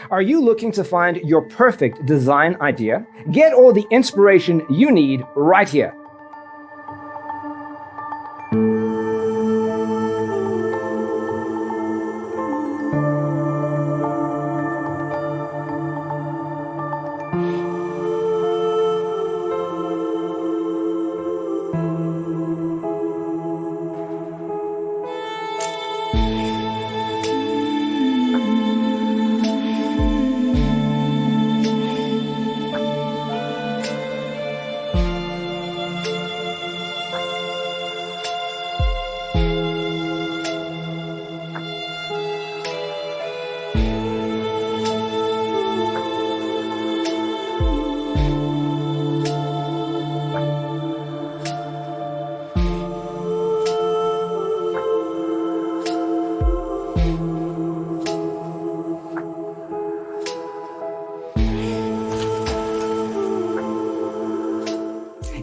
Are you looking to find your perfect design idea? Get all the inspiration you need right here.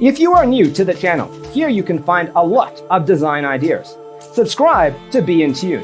If you are new to the channel, here you can find a lot of design ideas. Subscribe to be in tune.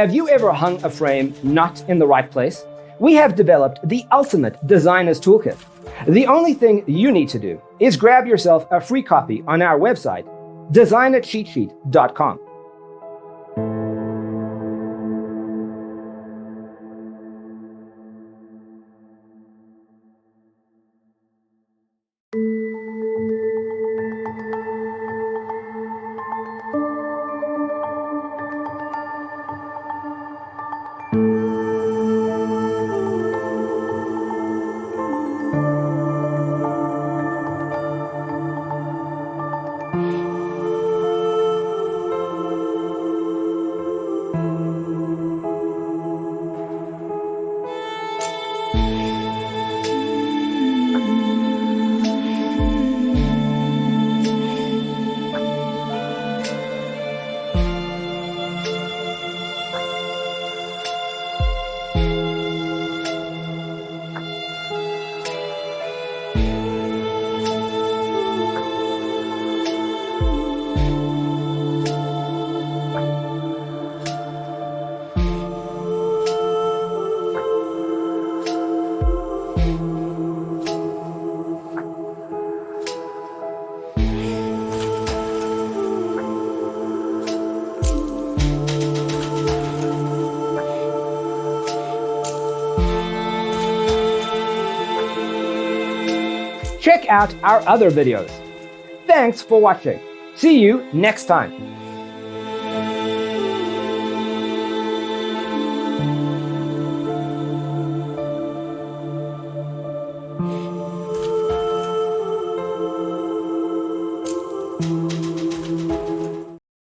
Have you ever hung a frame not in the right place? We have developed the ultimate designer's toolkit. The only thing you need to do is grab yourself a free copy on our website, designercheatsheet.com. Check out our other videos. Thanks for watching. See you next time.